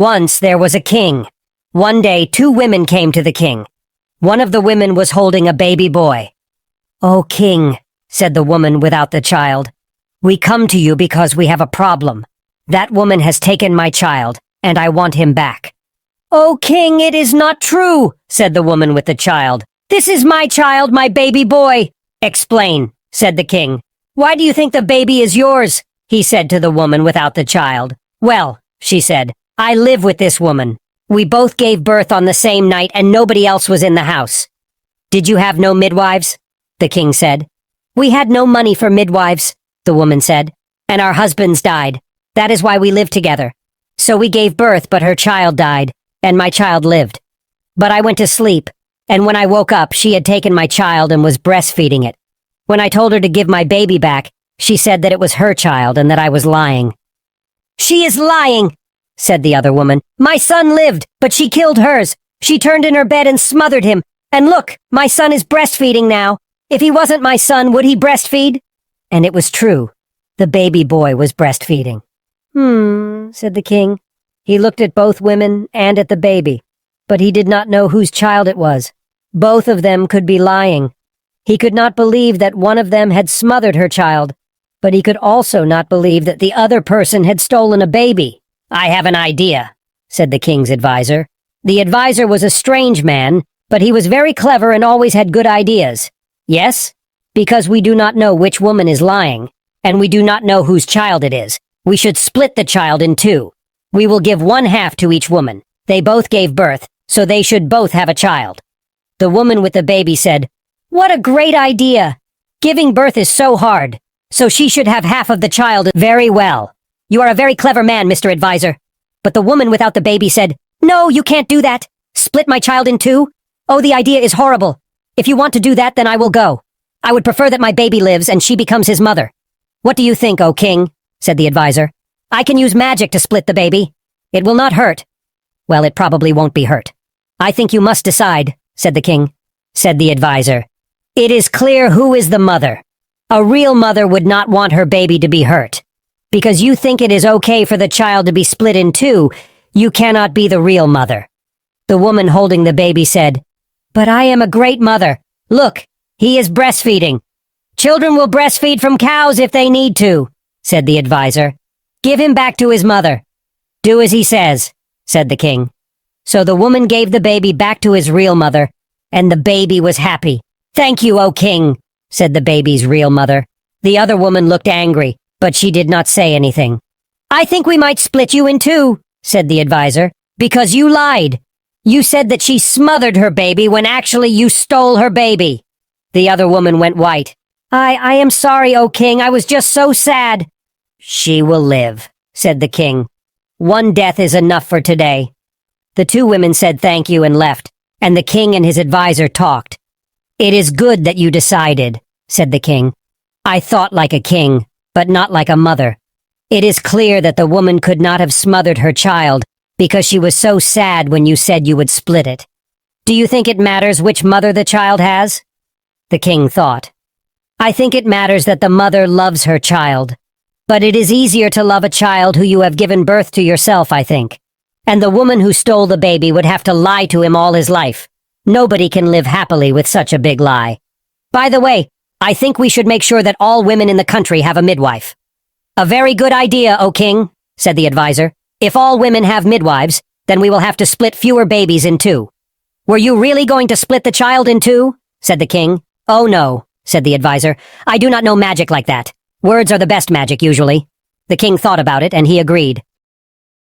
Once there was a king. One day, two women came to the king. One of the women was holding a baby boy. "O king," said the woman without the child, "we come to you because we have a problem. That woman has taken my child, and I want him back." "O king, it is not true," said the woman with the child. "This is my child, my baby boy." "Explain," said the king. "Why do you think the baby is yours?" he said to the woman without the child. "Well," she said, "I live with this woman. We both gave birth on the same night and nobody else was in the house." "Did you have no midwives?" the king said. "We had no money for midwives," the woman said, "and our husbands died. That is why we lived together. So we gave birth, but her child died, and my child lived. But I went to sleep, and when I woke up, she had taken my child and was breastfeeding it. When I told her to give my baby back, she said that it was her child and that I was lying." "She is lying," said the other woman. "My son lived, but she killed hers. She turned in her bed and smothered him. And look, my son is breastfeeding now. If he wasn't my son, would he breastfeed?" And it was true. The baby boy was breastfeeding. Said the king. He looked at both women and at the baby, but he did not know whose child it was. Both of them could be lying. He could not believe that one of them had smothered her child, but he could also not believe that the other person had stolen a baby. "I have an idea," said the king's advisor. The advisor was a strange man, but he was very clever and always had good ideas. "Yes? Because we do not know which woman is lying, and we do not know whose child it is. We should split the child in two. We will give one half to each woman. They both gave birth, so they should both have a child." The woman with the baby said, "What a great idea! Giving birth is so hard, so she should have half of the child." "Very well. You are a very clever man, Mr. Advisor." But the woman without the baby said, "No, you can't do that. Split my child in two? Oh, the idea is horrible. If you want to do that, then I will go. I would prefer that my baby lives and she becomes his mother." "What do you think, O king?" said the advisor. "I can use magic to split the baby. It will not hurt." "Well, it probably won't be hurt." "I think you must decide," said the king. Said the advisor, "It is clear who is the mother. A real mother would not want her baby to be hurt. Because you think it is okay for the child to be split in two, you cannot be the real mother." The woman holding the baby said, "But I am a great mother. Look, he is breastfeeding." "Children will breastfeed from cows if they need to," said the advisor. "Give him back to his mother." "Do as he says," said the king. So the woman gave the baby back to his real mother, and the baby was happy. "Thank you, O king," said the baby's real mother. The other woman looked angry, but she did not say anything. "I think we might split you in two," said the advisor, "because you lied. You said that she smothered her baby when actually you stole her baby." The other woman went white. I am sorry, O king. I was just so sad." "She will live," said the king. "One death is enough for today." The two women said thank you and left, and the king and his advisor talked. "It is good that you decided," said the king. "I thought like a king, but not like a mother. It is clear that the woman could not have smothered her child because she was so sad when you said you would split it. Do you think it matters which mother the child has?" The king thought. "I think it matters that the mother loves her child. But it is easier to love a child who you have given birth to yourself, I think. And the woman who stole the baby would have to lie to him all his life. Nobody can live happily with such a big lie. By the way, I think we should make sure that all women in the country have a midwife." "A very good idea, O king," said the advisor. "If all women have midwives, then we will have to split fewer babies in two." "Were you really going to split the child in two?" said the king. "Oh no," said the advisor. "I do not know magic like that. Words are the best magic, usually." The king thought about it, and he agreed.